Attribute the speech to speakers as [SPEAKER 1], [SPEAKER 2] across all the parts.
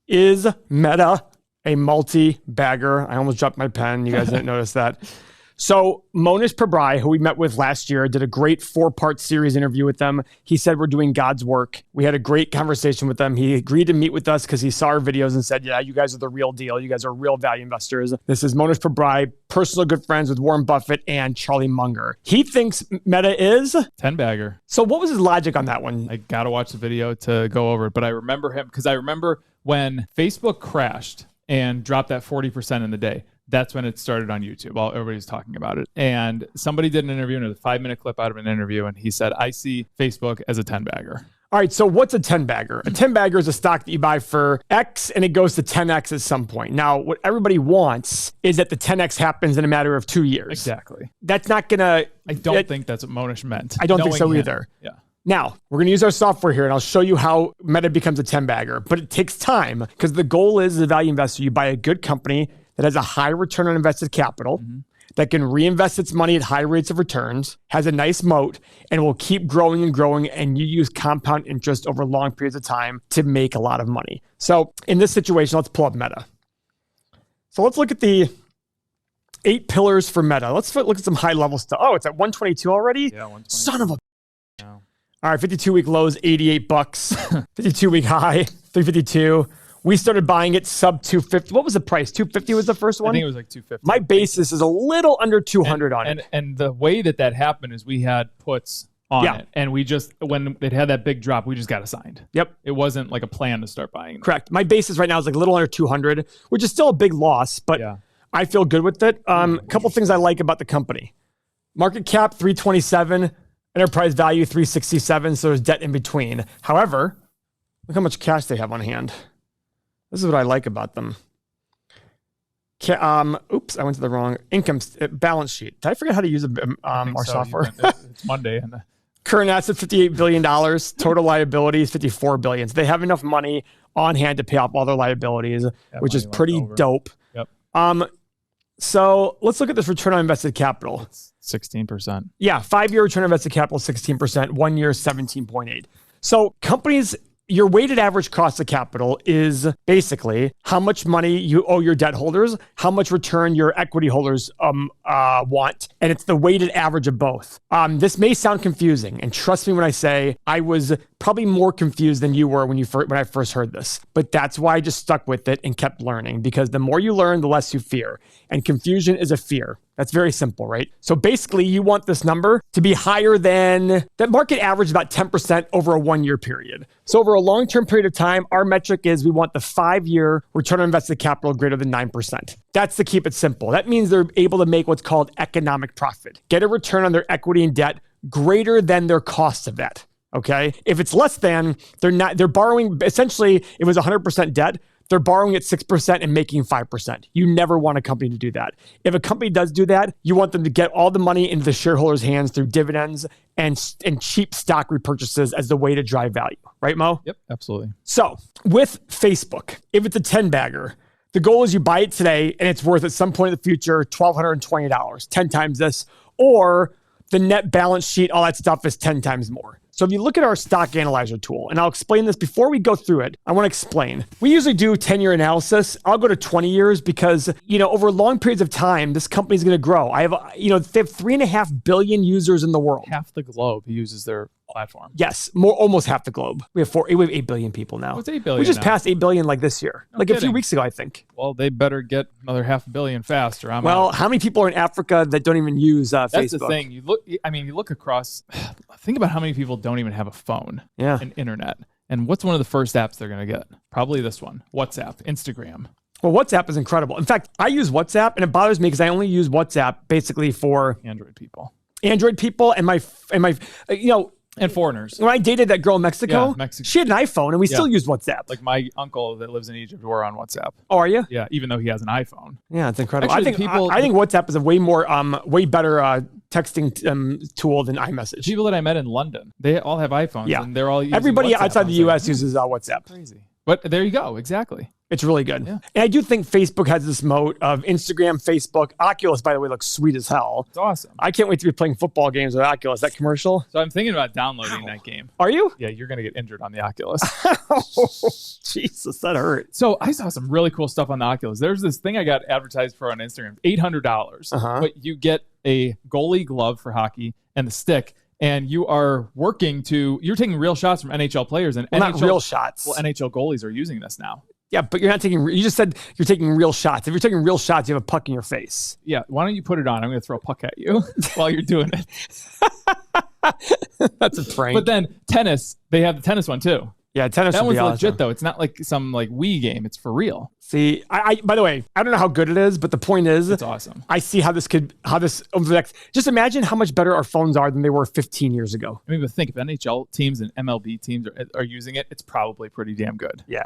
[SPEAKER 1] Is Meta a multi-bagger? I almost dropped my pen. You guys didn't notice that. So Monish Pabrai, who we met with last year, did a great 4-part series interview with them. He said we're doing God's work. We had a great conversation with them. He agreed to meet with us because he saw our videos and said, yeah, you guys are the real deal. You guys are real value investors. This is Monish Pabrai, personal good friends with Warren Buffett and Charlie Munger. He thinks Meta is
[SPEAKER 2] 10-bagger.
[SPEAKER 1] So what was his logic on that one?
[SPEAKER 2] I got to watch the video to go over it, but I remember him because I remember when Facebook crashed and dropped that 40% in the day. That's when it started on YouTube. Everybody's talking about it. And somebody did an interview, and a 5-minute clip out of an interview, and he said, I see Facebook as a 10-bagger.
[SPEAKER 1] All right, so what's a 10-bagger? A 10-bagger is a stock that you buy for X, and it goes to 10X at some point. Now, what everybody wants is that the 10X happens in a matter of 2 years.
[SPEAKER 2] Exactly.
[SPEAKER 1] That's not going to...
[SPEAKER 2] I don't think that's what Monish meant.
[SPEAKER 1] I don't think so either.
[SPEAKER 2] Yeah.
[SPEAKER 1] Now, we're going to use our software here, and I'll show you how Meta becomes a 10-bagger. But it takes time, because the goal is, as a value investor, you buy a good company that has a high return on invested capital, that can reinvest its money at high rates of returns, has a nice moat, and will keep growing and growing, and you use compound interest over long periods of time to make a lot of money. So in this situation, let's pull up Meta. So let's look at the 8 pillars for Meta. Let's look at some high-level stuff. Oh, it's at 122 already?
[SPEAKER 2] Yeah, 122.
[SPEAKER 1] Son of a... No. All right, 52-week lows, $88. 52-week high, $352. We started buying it sub 250. What was the price? 250 was the first one?
[SPEAKER 2] I think it was like 250.
[SPEAKER 1] My basis is a little under 200 on it.
[SPEAKER 2] And the way that happened is we had puts on it. And we just, when it had that big drop, we just got assigned.
[SPEAKER 1] Yep.
[SPEAKER 2] It wasn't like a plan to start buying.
[SPEAKER 1] Correct. My basis right now is like a little under 200, which is still a big loss, but I feel good with it. A couple things I like about the company. Market cap, 327. Enterprise value, 367. So there's debt in between. However, look how much cash they have on hand. This is what I like about them. Oops, I went to the wrong balance sheet. Did I forget how to use our software?
[SPEAKER 2] It's Monday.
[SPEAKER 1] Current assets, $58 billion. Total liabilities, $54 billion. So they have enough money on hand to pay off all their liabilities, which is pretty dope.
[SPEAKER 2] Yep.
[SPEAKER 1] So let's look at this return on invested capital.
[SPEAKER 2] It's 16%.
[SPEAKER 1] Yeah, 5-year return on invested capital, 16%. 1 year, 17.8. So companies... Your weighted average cost of capital is basically how much money you owe your debt holders, how much return your equity holders want, and it's the weighted average of both. This may sound confusing, and trust me when I say I was probably more confused than you were when I first heard this. But that's why I just stuck with it and kept learning, because the more you learn, the less you fear. And confusion is a fear. That's very simple, right? So basically, you want this number to be higher than that market average, about 10% over a 1-year period. So over a long-term period of time, our metric is we want the 5-year return on invested capital greater than 9%. That's to keep it simple. That means they're able to make what's called economic profit. Get a return on their equity and debt greater than their cost of debt. Okay? If it's less than, they're borrowing, essentially, it was 100% debt. They're borrowing at 6% and making 5%. You never want a company to do that. If a company does do that, you want them to get all the money into the shareholders' hands through dividends and cheap stock repurchases as the way to drive value. Right, Mo?
[SPEAKER 2] Yep, absolutely.
[SPEAKER 1] So with Facebook, if it's a 10-bagger, the goal is you buy it today and it's worth at some point in the future $1,220, 10 times this, or the net balance sheet, all that stuff is 10 times more. So if you look at our stock analyzer tool, and I'll explain this before we go through it, I want to explain. We usually do 10-year analysis. I'll go to 20 years because, over long periods of time, this company's going to grow. They have 3.5 billion users in the world.
[SPEAKER 2] Half the globe uses their platform.
[SPEAKER 1] Yes, almost half the globe. We have 8 billion people now.
[SPEAKER 2] What's 8 billion?
[SPEAKER 1] We just passed 8 billion like this year, a few weeks ago, I think.
[SPEAKER 2] Well, they better get another 500 million faster.
[SPEAKER 1] How many people are in Africa that don't even use Facebook?
[SPEAKER 2] That's the thing. You look across. Think about how many people don't even have a phone and internet. And what's one of the first apps they're going to get? Probably this one: WhatsApp, Instagram.
[SPEAKER 1] Well, WhatsApp is incredible. In fact, I use WhatsApp, and it bothers me because I only use WhatsApp basically for
[SPEAKER 2] Android people
[SPEAKER 1] and my
[SPEAKER 2] and foreigners.
[SPEAKER 1] When I dated that girl in Mexico, she had an iPhone and we still use WhatsApp.
[SPEAKER 2] Like my uncle that lives in Egypt, we're on WhatsApp.
[SPEAKER 1] Oh, are you?
[SPEAKER 2] Yeah, even though he has an iPhone.
[SPEAKER 1] Yeah, it's incredible. Actually, I think WhatsApp is a way better texting tool than iMessage.
[SPEAKER 2] People that I met in London, they all have iPhones.
[SPEAKER 1] Yeah.
[SPEAKER 2] And they're all using
[SPEAKER 1] Everybody
[SPEAKER 2] WhatsApp.
[SPEAKER 1] outside the US uses WhatsApp.
[SPEAKER 2] Crazy. But there you go. Exactly.
[SPEAKER 1] It's really good.
[SPEAKER 2] Yeah.
[SPEAKER 1] And I do think Facebook has this moat of Instagram, Facebook. Oculus, by the way, looks sweet as hell.
[SPEAKER 2] It's awesome.
[SPEAKER 1] I can't wait to be playing football games with Oculus. That commercial?
[SPEAKER 2] So I'm thinking about downloading that game.
[SPEAKER 1] Are you?
[SPEAKER 2] Yeah, you're going to get injured on the Oculus.
[SPEAKER 1] Oh, Jesus, that hurt.
[SPEAKER 2] So I saw some really cool stuff on the Oculus. There's this thing I got advertised for on Instagram, $800. But you get a goalie glove for hockey and the stick. And you're taking real shots from NHL players. And
[SPEAKER 1] not real shots.
[SPEAKER 2] Well, NHL goalies are using this now.
[SPEAKER 1] Yeah, but you're not taking, you just said you're taking real shots. If you're taking real shots, you have a puck in your face.
[SPEAKER 2] Yeah, why don't you put it on? I'm going to throw a puck at you while you're doing it.
[SPEAKER 1] That's a prank.
[SPEAKER 2] But then tennis, they have the tennis one too.
[SPEAKER 1] Yeah, tennis
[SPEAKER 2] that
[SPEAKER 1] would be
[SPEAKER 2] one's
[SPEAKER 1] awesome.
[SPEAKER 2] legit though. It's not like some like Wii game. It's for real.
[SPEAKER 1] See, I by the way, I don't know how good it is, but the point is,
[SPEAKER 2] it's awesome.
[SPEAKER 1] I see how this over the next. Just imagine how much better our phones are than they were 15 years ago.
[SPEAKER 2] I mean, but think if NHL teams and MLB teams are using it, it's probably pretty damn good.
[SPEAKER 1] Yeah,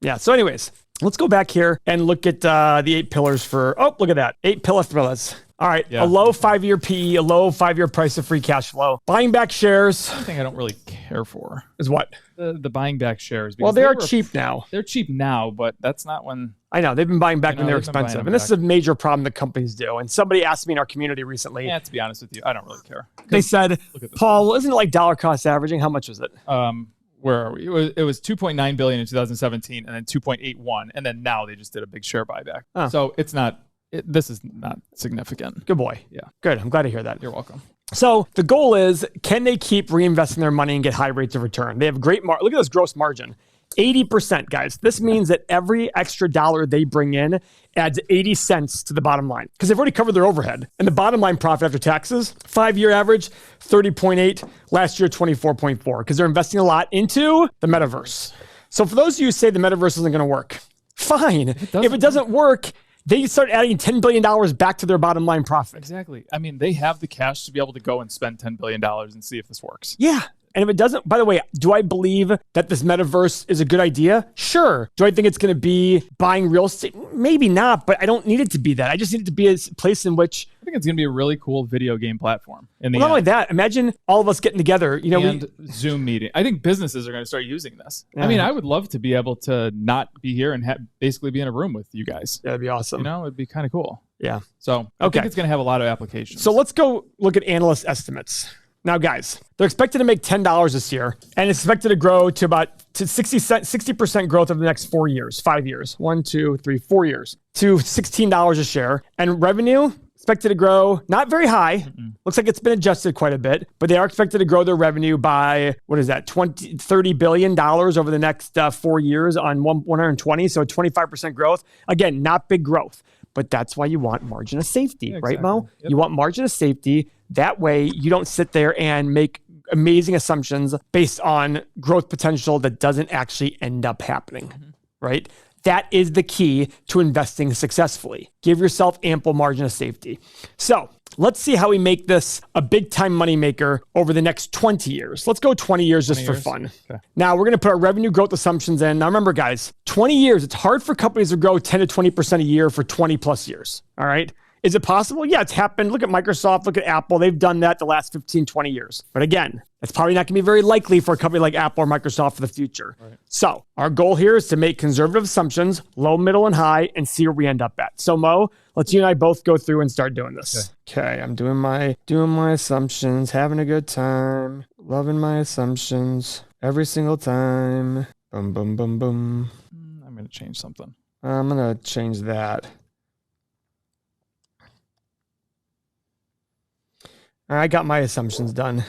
[SPEAKER 2] Yeah.
[SPEAKER 1] So, anyways, let's go back here and look at the 8 pillars for. Oh, look at that, 8 pillars. All right, a low 5-year PE, a low 5-year price of free cash flow. Buying back shares.
[SPEAKER 2] One thing I don't really care for
[SPEAKER 1] is what?
[SPEAKER 2] The buying back shares.
[SPEAKER 1] Well, they are cheap now.
[SPEAKER 2] They're cheap now, but that's not when...
[SPEAKER 1] I know. They've been buying back when they're expensive. And this is a major problem that companies do. And somebody asked me in our community recently.
[SPEAKER 2] Yeah, to be honest with you, I don't really care.
[SPEAKER 1] They said, Paul, isn't it like dollar cost averaging? How much was it?
[SPEAKER 2] Where are we? It was $2.9 billion in 2017 and then 2.81. And then now they just did a big share buyback. Oh. So it's not... this is not significant.
[SPEAKER 1] Good boy.
[SPEAKER 2] Yeah.
[SPEAKER 1] Good. I'm glad to hear that.
[SPEAKER 2] You're welcome.
[SPEAKER 1] So the goal is, can they keep reinvesting their money and get high rates of return? They have great look at this gross margin. 80%, guys. This means that every extra dollar they bring in adds 80 cents to the bottom line because they've already covered their overhead. And the bottom line profit after taxes, 5-year average, 30.8, last year, 24.4, because they're investing a lot into the metaverse. So for those of you who say the metaverse isn't going to work, fine. If it doesn't work, they start adding $10 billion back to their bottom line profit.
[SPEAKER 2] Exactly. I mean, they have the cash to be able to go and spend $10 billion and see if this works.
[SPEAKER 1] Yeah. And if it doesn't, by the way, do I believe that this metaverse is a good idea? Sure. Do I think it's going to be buying real estate? Maybe not, but I don't need it to be that. I just need it to be a place in which...
[SPEAKER 2] I think it's going to be a really cool video game platform.
[SPEAKER 1] Not only that, imagine all of us getting together.
[SPEAKER 2] Zoom meeting. I think businesses are going to start using this. Yeah. I mean, I would love to be able to not be here and basically be in a room with you guys.
[SPEAKER 1] Yeah, that'd be awesome.
[SPEAKER 2] It'd be kind of cool.
[SPEAKER 1] Yeah.
[SPEAKER 2] So I think it's going to have a lot of applications.
[SPEAKER 1] So let's go look at analyst estimates. Now, guys, they're expected to make $10 this year, and it's expected to grow to about 60% growth over the next 4 years, 5 years, 1, 2, 3, 4 years, to $16 a share. And revenue expected to grow not very high. Looks like it's been adjusted quite a bit, but they are expected to grow their revenue by, $30 billion over the next 4 years on 120, so 25% growth. Again, not big growth, but that's why you want margin of safety, right, Mo? Yep. You want margin of safety. That way, you don't sit there and make amazing assumptions based on growth potential that doesn't actually end up happening, right? That is the key to investing successfully. Give yourself ample margin of safety. So let's see how we make this a big-time moneymaker over the next 20 years. Let's go 20 years just for fun. Okay. Now, we're going to put our revenue growth assumptions in. Now, remember, guys, 20 years, it's hard for companies to grow 10 to 20% a year for 20 plus years, all right? Is it possible? Yeah, it's happened. Look at Microsoft, look at Apple. They've done that the last 15, 20 years. But again, it's probably not going to be very likely for a company like Apple or Microsoft for the future. Right. So our goal here is to make conservative assumptions, low, middle, and high, and see where we end up at. So Mo, let's you and I both go through and start doing this. Okay, I'm doing my assumptions, having a good time, loving my assumptions every single time. Boom, boom, boom, boom.
[SPEAKER 2] I'm going to change something.
[SPEAKER 1] I'm going to change that. I got my assumptions done.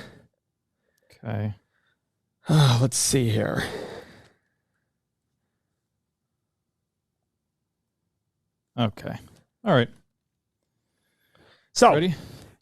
[SPEAKER 2] Okay.
[SPEAKER 1] Let's see here.
[SPEAKER 2] Okay. All right.
[SPEAKER 1] So,
[SPEAKER 2] ready?
[SPEAKER 1] Do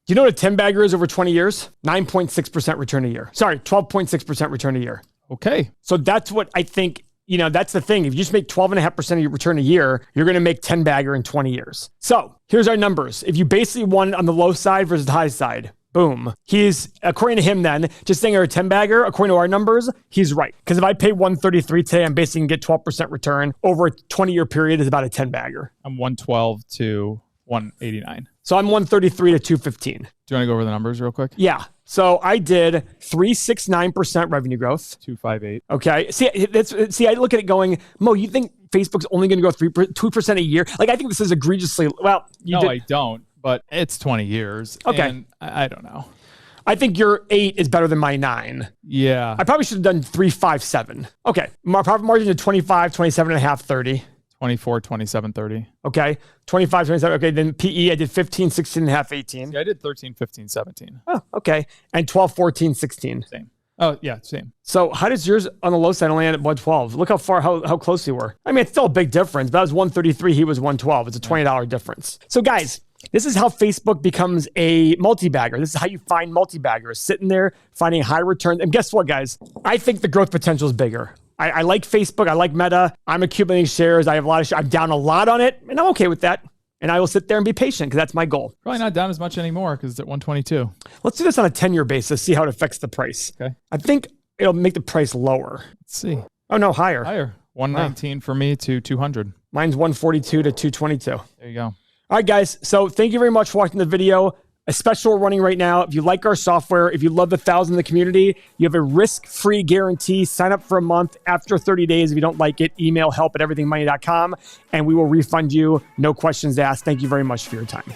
[SPEAKER 1] you know what a 10-bagger is over 20 years? 9.6% return a year. Sorry, 12.6% return a year.
[SPEAKER 2] Okay.
[SPEAKER 1] So that's what I think, that's the thing. If you just make 12.5% of your return a year, you're going to make 10-bagger in 20 years. So here's our numbers. If you basically won on the low side versus the high side, boom. He's, according to him then, just saying you're a 10-bagger, according to our numbers, he's right. Because if I pay 133 today, I'm basically going to get 12% return over a 20-year period is about a 10-bagger.
[SPEAKER 2] I'm 112 to 189.
[SPEAKER 1] So I'm 133 to 215.
[SPEAKER 2] Do you want to go over the numbers real quick?
[SPEAKER 1] Yeah. So I did 369% revenue growth.
[SPEAKER 2] 258.
[SPEAKER 1] Okay. See, I look at it going, Mo, you think Facebook's only going to go 2% a year? Like, I think this is egregiously, well,
[SPEAKER 2] I don't, but it's 20 years.
[SPEAKER 1] Okay.
[SPEAKER 2] And I don't know.
[SPEAKER 1] I think your 8 is better than my 9.
[SPEAKER 2] Yeah.
[SPEAKER 1] I probably should have done 357. Okay. My profit margin is 25, 27 and a half, 30.
[SPEAKER 2] 24, 27, 30.
[SPEAKER 1] Okay. 25, 27. Okay. Then PE, I did 15, 16 and a half, 18.
[SPEAKER 2] Yeah, I did 13, 15, 17.
[SPEAKER 1] Oh, okay. And 12, 14, 16.
[SPEAKER 2] Same. Oh, yeah, same.
[SPEAKER 1] So how does yours on the low side only end at 112? Look how close we were. I mean, it's still a big difference. That was 133. He was 112. It's a $20 difference. So guys, this is how Facebook becomes a multi-bagger. This is how you find multi-baggers, sitting there, finding high returns. And guess what, guys? I think the growth potential is bigger. I like Facebook. I like Meta. I'm accumulating shares. I have a lot of shares. I'm down a lot on it, and I'm okay with that. And I will sit there and be patient because that's my goal.
[SPEAKER 2] Probably not down as much anymore because it's at 122.
[SPEAKER 1] Let's do this on a 10-year basis, see how it affects the price.
[SPEAKER 2] Okay.
[SPEAKER 1] I think it'll make the price lower.
[SPEAKER 2] Let's see.
[SPEAKER 1] Oh, no, higher.
[SPEAKER 2] Higher. 119 for me to 200.
[SPEAKER 1] Mine's 142 to 222.
[SPEAKER 2] There you go.
[SPEAKER 1] All right, guys. So thank you very much for watching the video. A special running right now. If you like our software, if you love the 1,000 in the community, you have a risk-free guarantee. Sign up for a month. After 30 days, if you don't like it, email help@everythingmoney.com, and we will refund you. No questions asked. Thank you very much for your time.